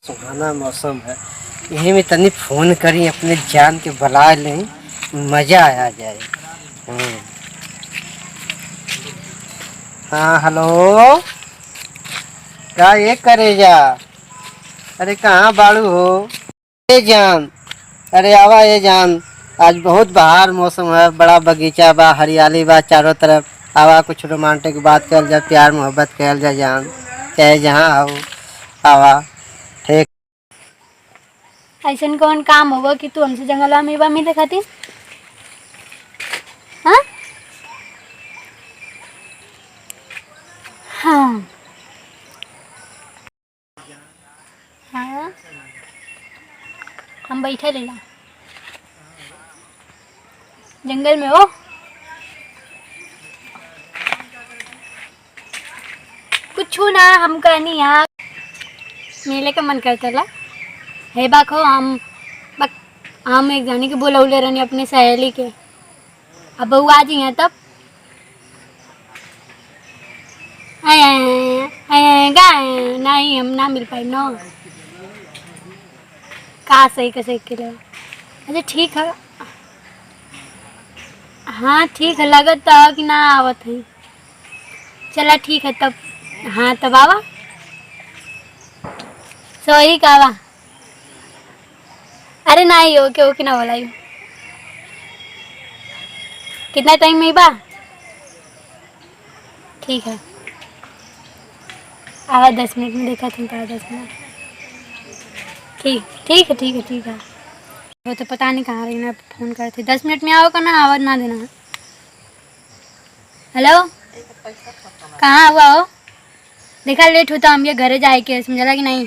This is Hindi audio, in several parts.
सुहाना मौसम है। यही में तनी फोन करी अपने जान के बुला लें, मजा आ जाए। हाँ हेलो, क्या ये करे जा? अरे कहाँ बाड़ू हो? ये जान, अरे आवा ये जान। आज बहुत बाहर मौसम है, बड़ा बगीचा बा, हरियाली बा चारों तरफ। आवा कुछ रोमांटिक बात कर जा, प्यार मोहब्बत कर जा जान, चाहे जहाँ हो आवा। ठीक ऐसा कौन काम होगा कि तू हमसे जंगल में बा मिले खातिर? हाँ हाँ हाँ, हम बैठे रहे जंगल में हो। कुछ ना, हम कहनी यहाँ मेले का मन करता ला है बाखो। हम एक जाने के बोलौले रहनी अपने सहेली के। अब बहू आ जी हैं तब गाय नहीं, हम ना मिल पाए ना। का सही कैसे के लिए? अच्छा ठीक है, हाँ ठीक है, लगत है कि ना आवत है। चला ठीक है तब। हाँ तब आवा, सॉरी का आवा। अरे नहीं हो क्यों कि ना बोला यू। कितना टाइम में बा? ठीक है, आवा 10 मिनट में। देखा तुम तो 10 मिनट। ठीक ठीक है ठीक है ठीक है। वो तो पता नहीं कहाँ रही ना, फ़ोन करे थे 10 मिनट में आओ का ना, आवाज़ ना देना। हेलो, कहाँ हुआ हो? देखा लेट होता, हम ये घरे जाए के समझला कि नहीं?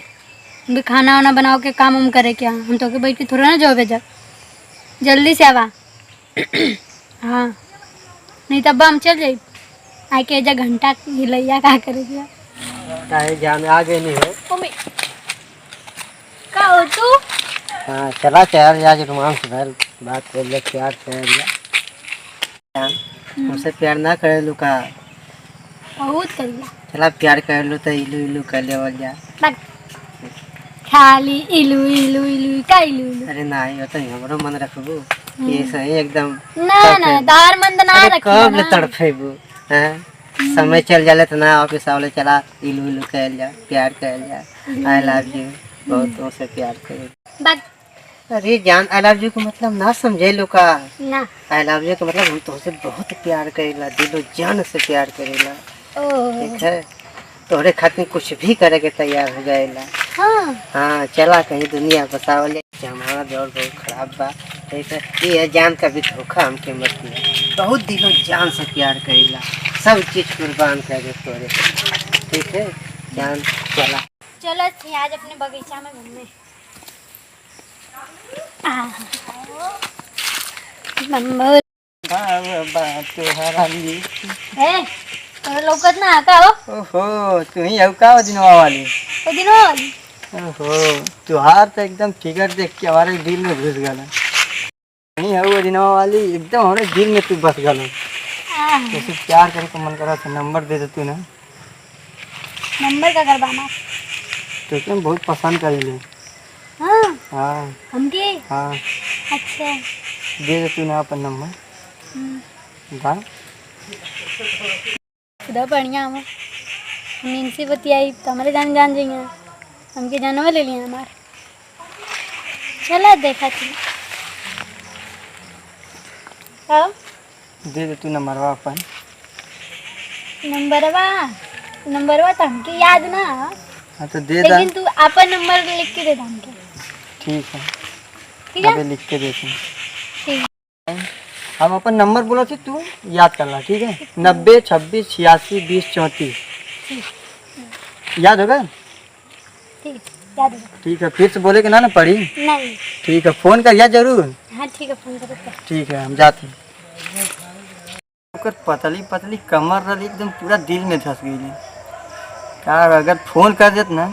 हम भी खाना वाना बनाओ के काम हम करे क्या? हम तो के बैठ के थोड़ा ना जाओ भेजा। जल्दी से आवा। हाँ नहीं तब हम चल जाए। आए के जा घंटा हिलैया का करे दिया। चाहे जान आ गए नहीं हो। का हो तू? हाँ चला चाहे आज रोमांस भर बात कर ले, प्यार कर लिया। हमसे प्यार ना करे लू का? बहुत कर लिया। चला प्यार कर लो तो इलू इलू कर लेवल जा। खाली इलू इलू इलू का इलू इलू। अरे नहीं होता ही, हमरो मन रखबू ये सही एकदम। ना ना दार मंद ना रखी कब ले तड़फेबू? हैं समय चल जाले तो ना ऑफिस आवले, चला इलू इलू कर जा, प्यार कर जा। आई लव यू, बहुत तुमसे प्यार करे। अरे जान, आई लव यू को मतलब ना समझे लो का? ना, आई लव यू का मतलब हम तुमसे बहुत प्यार करेला, दिलो जान से प्यार करेला। ठीक है, तोहरे खातिर कुछ भी करे के तैयार हो जाएला। हाँ हाँ चला कहीं दुनिया बसावले। हमारा दौर बहुत खराब बा। ठीक है, ये जान का भी धोखा हमके मत दिया। बहुत दिलो जान से प्यार करेला, सब चीज कुर्बान कर दे तोरे। ठीक है जान, चला चलो आज अपने बगीचा में घूमने। नंबर है तो लौकत ना का हो। ओहो, तू ही अब का दिनवा वाली? ओ दिनो वाली। ओहो, तुहार तो एकदम फिगर देख के हमारे दिल में घुस गया। नहीं है वो दिनवा वाली, एकदम हमारे दिल में तू बस गया। जैसे प्यार करे को मन करा था, नंबर दे दे तू ना। नंबर का करवाना तो तुम बहुत पसंद कर ले। हाँ हाँ हमके। हाँ अच्छा दे दे तू ना अपन नंबर। बा खुदा बढ़िया हम इनसे बतियाई तो हमारे जान जाइए। हमके जानवर ले लिया हमार। चला देखा थी हाँ? दे दे तू नंबरवा अपन। नंबरवा तो हमके याद ना। हाँ तो दे दे, लेकिन तू अपन नंबर लिख के दे हमके। ठीक है, ठीक है लिख के देते हैं। ठीक। हम अपन नंबर बोला थी, तू याद कर ला। ठीक है, 90 26 86 20 34। याद होगा? ठीक याद है। ठीक है, फिर से बोले कि ना पड़ी। नहीं ठीक है, फोन कर या जरूर। हाँ ठीक है, फोन करो। ठीक है, हम जाते हैं। पतली पतली कमर रही, एकदम पूरा दिल में धस गई। क्या अगर फोन कर देत ना,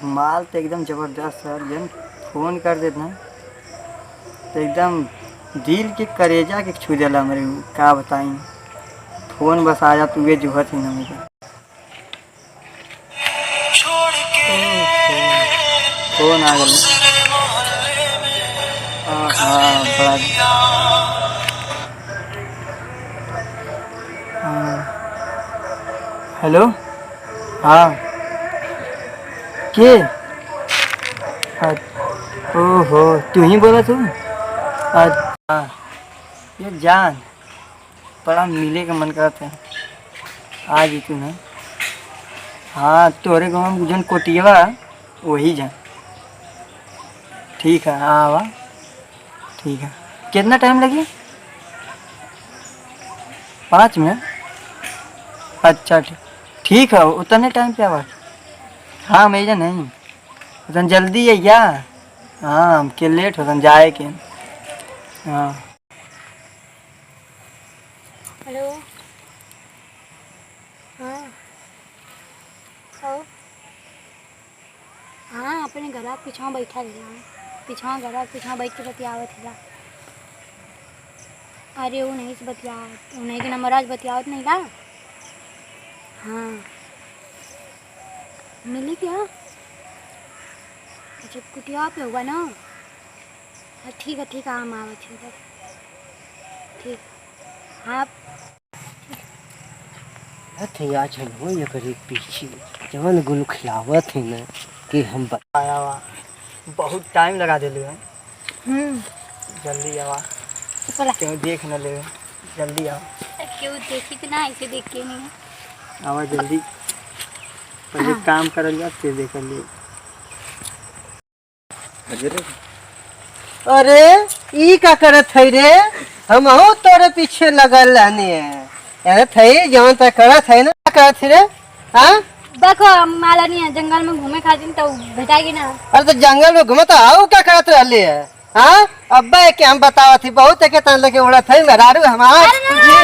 माल तो एकदम जबरदस्त है। जब फोन कर देत ना तो एकदम दिल के करेजा के छू जाला मेरे। क्या बताई, फोन बस आ जा तू ये जुहत ही ना मुझे। फोन आ गया। हाँ हाँ बड़ा हाँ। हेलो हाँ के ओहो तू ही बोला तू। अच्छा ये जान बड़ा मिले का मन करता है। आ जी तू ना। हाँ तोरे गाँव में जन कोटियवा वही जान। ठीक है हाँ आवा। ठीक है कितना टाइम लगे? 5 मिनट। अच्छा ठीक ठीक है उतने टाइम पे आवा। हाँ मैं जा नहीं उतन जल्दी है क्या? हाँ हमके लेट होतन जाए के। हाँ हेलो हाँ हाँ अपने घर पीछा बैठा रहा पीछा घर पीछा बैठ के बतियावत हिला। अरे वो नहीं से बतियावत उन्हीं के नंबर आज बतियावत नहीं ला। हाँ मिली क्या? अच्छा कुटिया पे होगा ना। हाँ ठीक है हम आवत हैं ठीक। हाँ थे आज हम हो ये करीब पीछे जवन गुल खिलावत है ना कि हम आया वा बहुत टाइम लगा दिले हैं। हम्म जल्दी आवा चला क्यों देख न ले। जल्दी आओ क्यों देखी तो ना ऐसे देख के नहीं। आवा जल्दी पहले काम करल जा फिर देखल ले। अरे ई का करत है रे हम हो तोरे पीछे लगल रहने अरे थई जवन तक करत है ना करत है रे। हाँ देखो माला नहीं है जंगल में घूमे खातिर तो भेटाएगी ना। अरे तो जंगल में घूमत आओ क्या करत रहले है। हाँ अब्बा के हम बतावत थी बहुत के तन लेके उड़त है मेहरारू हमार